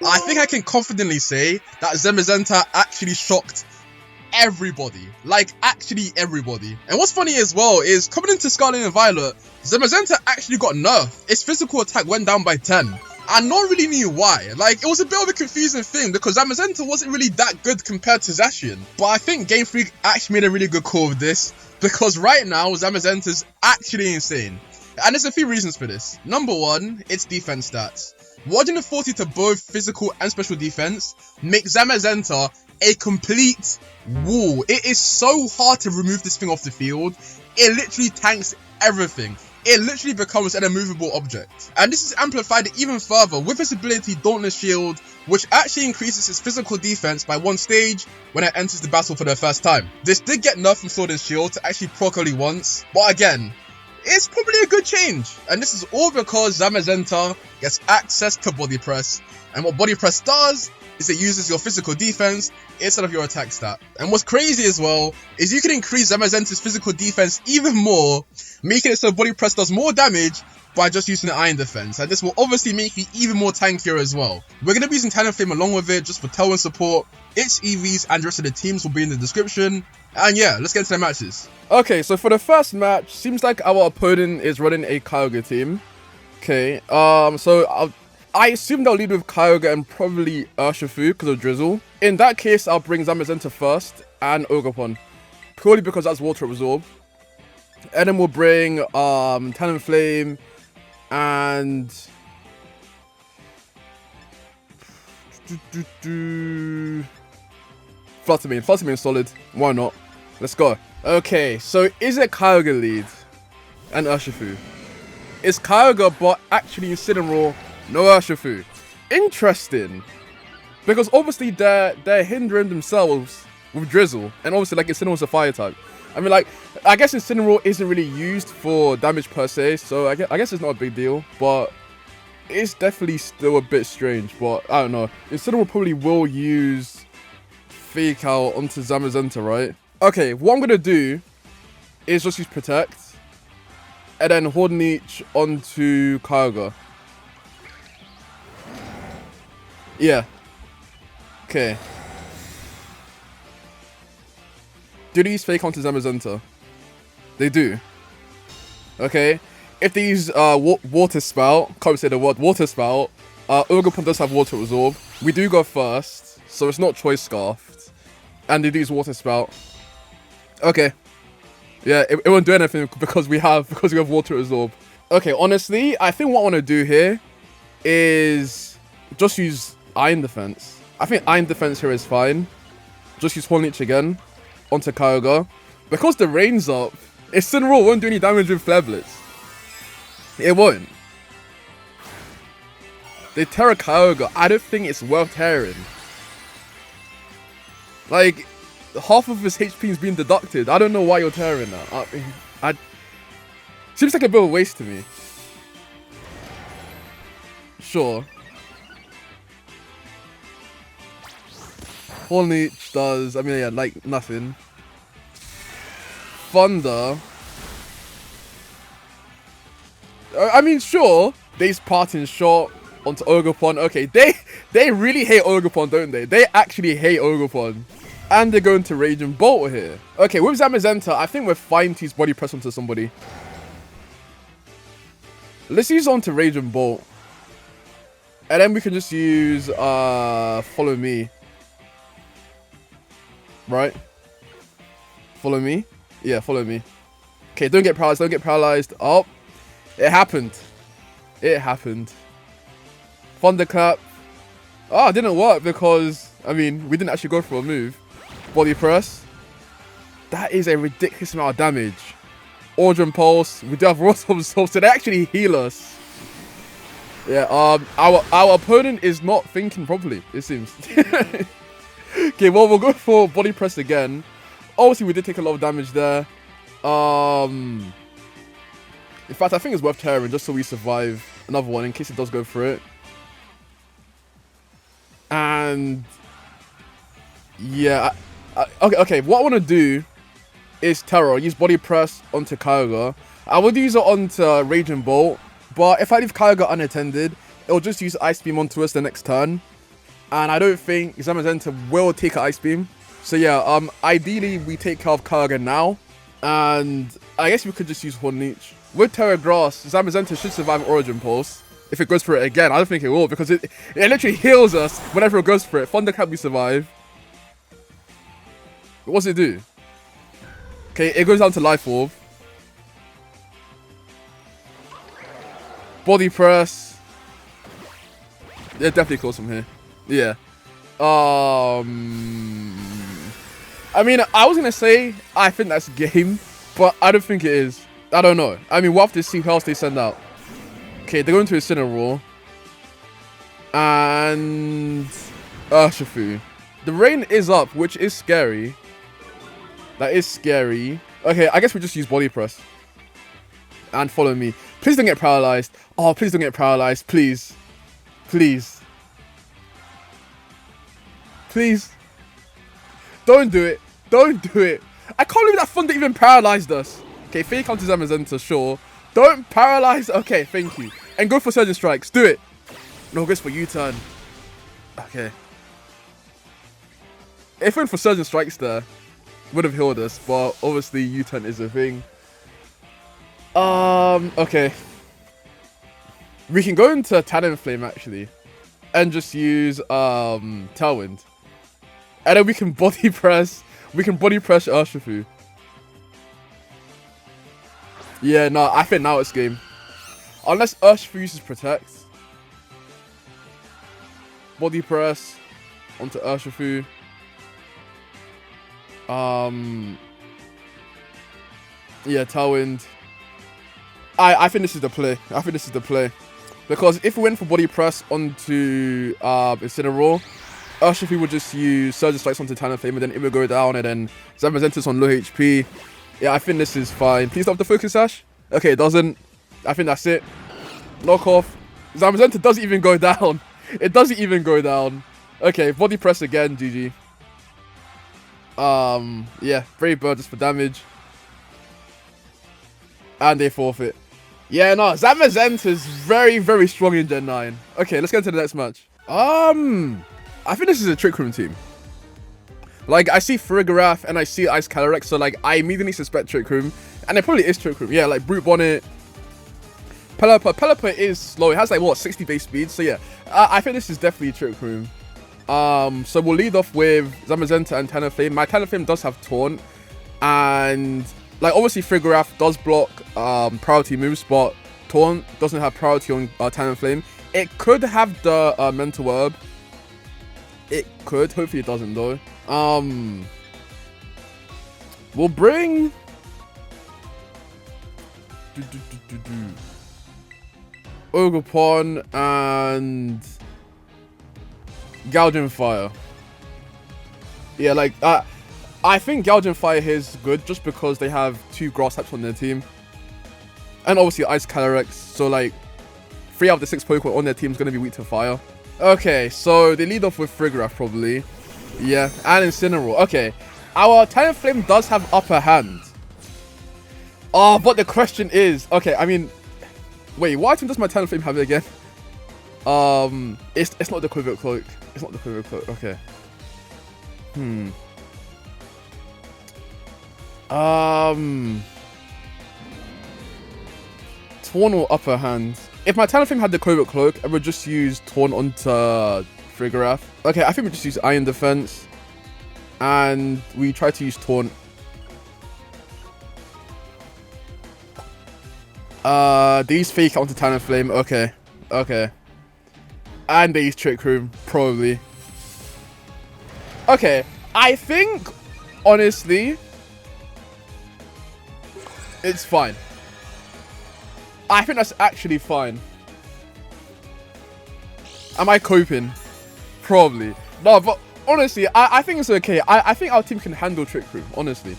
I think I can confidently say that Zamazenta actually shocked everybody. Like, actually everybody. And what's funny as well is, coming into Scarlet and Violet, Zamazenta actually got nerfed. Its physical attack went down by 10. And no one really knew why. Like, it was a bit of a confusing thing because Zamazenta wasn't really that good compared to Zacian. But I think Game Freak actually made a really good call with this, because right now Zamazenta's actually insane. And there's a few reasons for this. Number one, its defense stats. 140 to both physical and special defense make Zamazenta a complete wall. It is so hard to remove this thing off the field. It literally tanks everything. It literally becomes an immovable object. And this is amplified even further with its ability Dauntless Shield, which actually increases its physical defense by 1 stage when it enters the battle for the first time. This did get nerfed from Sword and Shield to actually proc only once, but again, it's probably a good change. And this is all because Zamazenta gets access to Body Press. And what Body Press does is it uses your physical defense instead of your attack stat. And what's crazy as well is you can increase Zamazenta's physical defense even more, making it so Body Press does more damage by just using the Iron Defense. And this will obviously make you even more tankier as well. We're going to be using Talonflame along with it just for Tailwind support. Its EVs and the rest of the teams will be in the description. And yeah, let's get into the matches. Okay, so for the first match, seems like our opponent is running a Kyogre team. Okay, so I assume they'll lead with Kyogre and probably Urshifu because of Drizzle. In that case, I'll bring Zamazenta first and Ogerpon, purely because that's Water Absorb. And then we'll bring Talonflame and Fluttermane. Fluttermane is solid. Why not? Let's go. Okay, so is it Kyogre lead and Urshifu? It's Kyogre, but actually Incineroar, no Urshifu. Interesting. Because obviously they're hindering themselves with Drizzle. And obviously like Incineroar's a fire type. I mean, like, I guess Incineroar isn't really used for damage per se, so I guess it's not a big deal, but it's definitely still a bit strange. But I don't know. Incineroar probably will use Fake Out onto Zamazenta, right? Okay, what I'm gonna do is just use Protect and then Horniche onto Kyogre. Yeah. Okay. Do they use Fake onto Zamazenta? They do. Okay. If they use Water Spout, can't say the word Water Spout, Ogerpon does have Water Absorb. We do go first, so it's not Choice Scarfed. And they do use Water Spout. Okay. Yeah, it won't do anything because we have Water Absorb. Okay, honestly, I think what I want to do here is just use Iron Defense. I think Iron Defense here is fine. Just use Horniche again onto Kyogre. Because the rain's up, Incineroar won't do any damage with Flare Blitz. It won't. They Terra Kyogre. I don't think it's worth tearing. Like, half of his HP is being deducted. I don't know why you're tearing that. Seems like a bit of a waste to me. Sure. Horniche does, I mean, yeah, like nothing. Thunder. I mean, sure. Days Parting Shot onto Ogerpon. Okay, they really hate Ogerpon, don't they? They actually hate Ogerpon. And they're going to Rage and Bolt here. Okay, with Zamazenta, I think we're fine to use Body Press onto somebody. Let's use on to Rage and Bolt. And then we can just use Follow Me. Right? Follow Me? Yeah, Follow Me. Okay, don't get paralyzed, don't get paralyzed. Oh, it happened. It happened. Thunderclap. Oh, it didn't work because, I mean, we didn't actually go for a move. Body Press. That is a ridiculous amount of damage. Origin Pulse. We do have Rot Absorb, so they actually heal us. Yeah, our opponent is not thinking properly, it seems. Okay, well, we'll go for Body Press again. Obviously, we did take a lot of damage there. In fact, I think it's worth tearing just so we survive another one in case it does go through it. And yeah, okay. What I want to do is Terror. Use Body Press onto Kyogre. I would use it onto Rage and Bolt, but if I leave Kyogre unattended, it'll just use Ice Beam onto us the next turn. And I don't think Zamazenta will take an Ice Beam. So yeah, ideally we take care of Kurgan now. And I guess we could just use Horn Leech. With Terra Grass, Zamazenta should survive Origin Pulse. If it goes for it again, I don't think it will, because it literally heals us whenever it goes for it. Thunderclap, we survive. What does it do? Okay, it goes down to Life Orb. Body Press. Yeah, definitely close from here. Yeah. I mean, I was gonna say I think that's game, but I don't think it is. I don't know. I mean, we'll have to see who else they send out. Okay, they're going to Incineroar. And Urshifu. The rain is up, which is scary. That is scary. Okay, I guess we just use Body Press. And follow me. Please don't get paralyzed. Oh, please don't get paralyzed. Please. Please. Please. Don't do it. Don't do it. I can't believe that Thunder even paralyzed us. Okay, fake out to Zamazenta, sure. Don't paralyze. Okay, thank you. And go for Surging Strikes. Do it. No, goes for U-turn. Okay. If we went for Surging Strikes there, would have healed us, but obviously U-turn is a thing. Okay. We can go into Talonflame actually, and just use Tailwind, and then we can body press. We can body press Urshifu. Yeah, no, I think now it's game. Unless Urshifu uses Protect. Body press onto Urshifu. Yeah, Tailwind. I think this is the play. I think this is the play. Because if we went for body press onto Incineroar, Urshifu would just use Surge Strikes onto Talonflame, and then it would go down, and then Zamazenta's on low HP. Yeah, I think this is fine. Please stop the Focus Sash. Okay, it doesn't. I think that's it. Knock off. Zamazenta doesn't even go down. It doesn't even go down. Okay, body press again, GG. Yeah, Brave Bird just for damage. And they forfeit. Yeah, no, Zamazenta is very, very strong in Gen 9. Okay, let's get into the next match. I think this is a Trick Room team. Like, I see Farigiraf and I see Ice Calyrex, so like, I immediately suspect Trick Room. And it probably is Trick Room. Yeah, like Brute Bonnet. Pelipper. Pelipper is slow. It has like, what, 60 base speed? So yeah, I think this is definitely Trick Room. So we'll lead off with Zamazenta and Talonflame. My Talonflame does have Taunt. And like, obviously Farigiraf does block priority moves, but Taunt doesn't have priority on Talonflame. It could have the Mental Herb. It could. Hopefully it doesn't though. We'll bring Ogerpon and Gouging Fire. Yeah, like I think Gouging Fire here is good just because they have 2 grass types on their team. And obviously Ice Calyrex, so like 3 out of the 6 Pokemon on their team is going to be weak to fire. Okay, so they lead off with Farigiraf probably. Yeah, and Incineroar. Okay, our Talonflame does have upper hand. Oh, but the question is, okay, I mean, wait, what item does my Talonflame have again? It's not the Quiver Cloak. It's not the Quiver Cloak. Okay. Taunt or upper hand? If my Talonflame had the Covert Cloak, I would just use Taunt onto Farigiraf. Okay, I think we just use Iron Defense. And we try to use Taunt. These fake out onto Talonflame. Okay. Okay. And they use Trick Room, probably. Okay, I think, honestly, it's fine. I think that's actually fine. Am I coping? Probably. No, but honestly, I think it's okay. I think our team can handle Trick Room, honestly.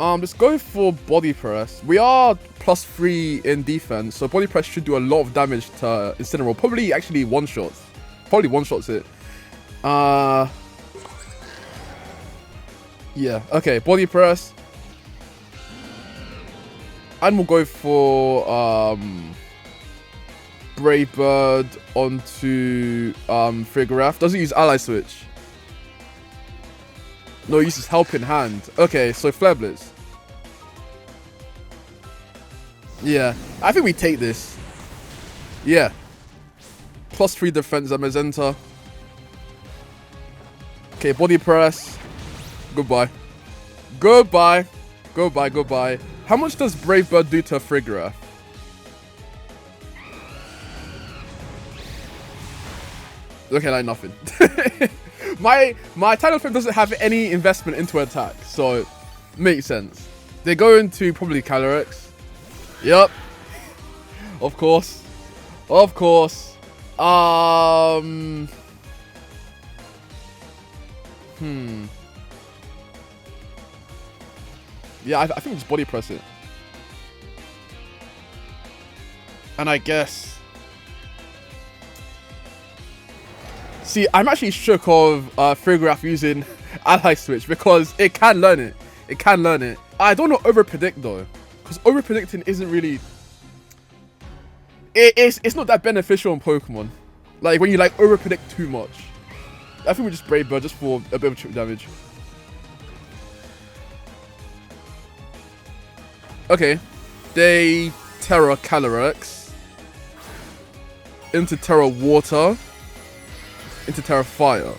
Let's go for Body Press. We are +3 in defense, so Body Press should do a lot of damage to Incineroar. Probably actually one-shots. Probably one-shots it. Yeah, okay, Body Press. And we'll go for Brave Bird onto Frigoraph. Doesn't use Ally Switch. No, it uses Helping Hand. Okay, so Flare Blitz. Yeah, I think we take this. Yeah. +3 defense, Zamazenta. Okay, Body Press. Goodbye. Goodbye. Goodbye, goodbye. How much does Brave Bird do to a Frigoraph? Okay, like nothing. my Tidal Flame doesn't have any investment into attack, so makes sense. They go into probably Calyrex. Yep. Of course. Of course. Yeah, I think just Body Press it. And I guess... See, I'm actually shook of Frigoraph using Ally Switch because it can learn it. It can learn it. I don't want to overpredict though, because overpredicting isn't really... It's not that beneficial in Pokemon. Like when you like overpredict too much. I think we just Brave Bird just for a bit of chip damage. Okay, they Terra Calyrex into Terra Water into Terra Fire.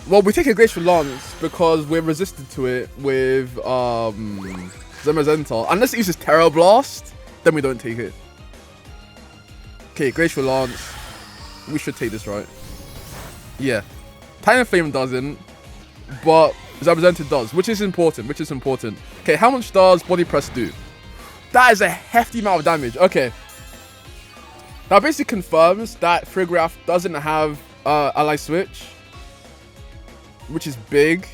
Well, we take a Glacial Lance because we're resistant to it with Zamazenta. Unless it uses Terra Blast, then we don't take it. Okay, Glacial Lance. We should take this, right? Yeah. Tiny Flame doesn't, but Zamazenta does, which is important, Okay, how much does Body Press do? That is a hefty amount of damage. Okay. That basically confirms that Frigoraph doesn't have Ally Switch, which is big.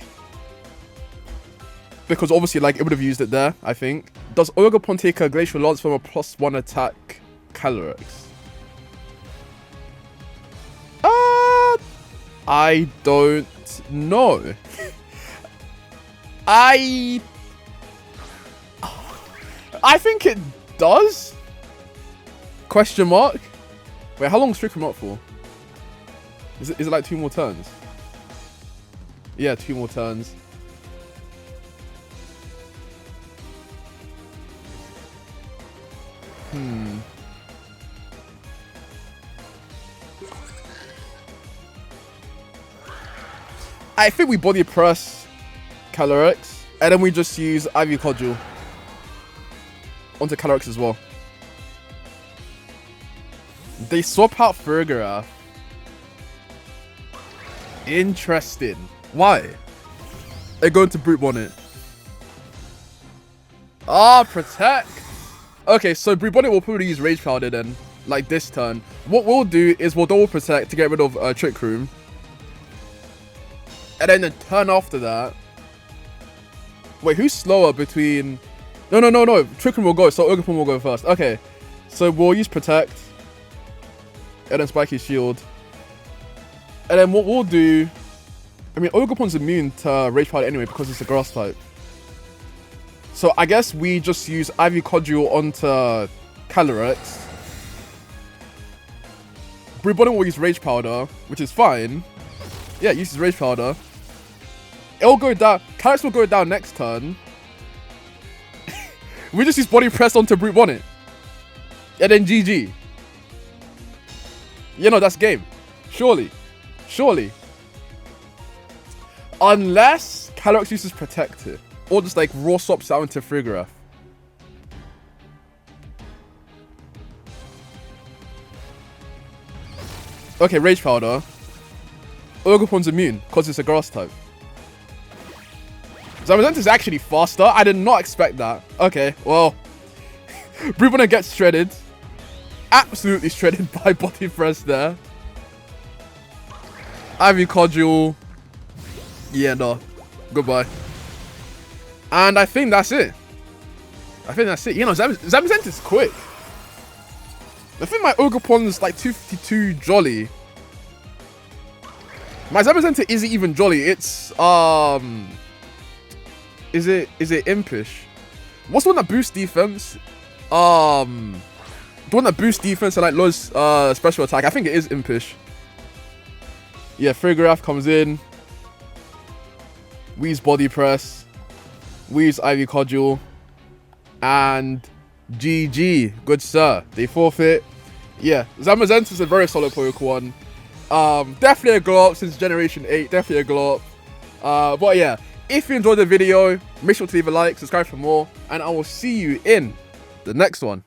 Because obviously, like, it would have used it there, I think. Does Oregapon take a Glacial Lance from a +1 attack Calyrex? I don't know. I think it does? Question mark? Wait, how long is Trick 'em Up for? Is it like 2 more turns? Yeah, 2 more turns. I think we Body Press Calyrex, and then we just use Ivy Cudgel onto Calyrex as well. They swap out Frigoraph. Interesting. Why? They're going to Brute Bonnet. Protect. Okay, so Brute Bonnet will probably use Rage Powder then, like this turn. What we'll do is we'll double Protect to get rid of Trick Room. And then the turn after that... Wait, who's slower between... No. Trick Room will go, so Oregapon will go first. Okay, so we'll use Protect. And then Spiky Shield. And then what we'll do... I mean, Oregapon's immune to Rage Powder anyway because it's a Grass type. So I guess we just use Ivy Cudgel onto Calyrex. Brute Bonnet will use Rage Powder, which is fine. Yeah, it uses Rage Powder. It'll go down. Calyrex will go down next turn. We just use Body Press onto Brute Bonnet. And then GG. You know, that's game. Surely. Surely. Unless Calyrex uses Protective. Or just like raw swaps out into Frigoraph. Okay, Rage Powder. Oregapon's immune because it's a Grass type. Zamazenta is actually faster. I did not expect that. Okay, well. Brute Bonnet gets shredded. Absolutely shredded by Body Press there. Ivy Cudgel. Yeah, no. Goodbye. And I think that's it. You know, Zamazenta's quick. I think my Oregapon's like 252 jolly. My Zamazenta isn't even jolly. It's is it impish? What's the one that boosts defense? the one that boosts defense and like lowers special attack. I think it is Impish. Yeah, Frigoraph comes in. Wee's Body Press. Wee's Ivy Cudgel. And GG. Good sir. They forfeit. Yeah, Zamazenta is a very solid Pokemon. Definitely a glow up since Generation 8. Definitely a glow up. But yeah, if you enjoyed the video, make sure to leave a like, subscribe for more, and I will see you in the next one.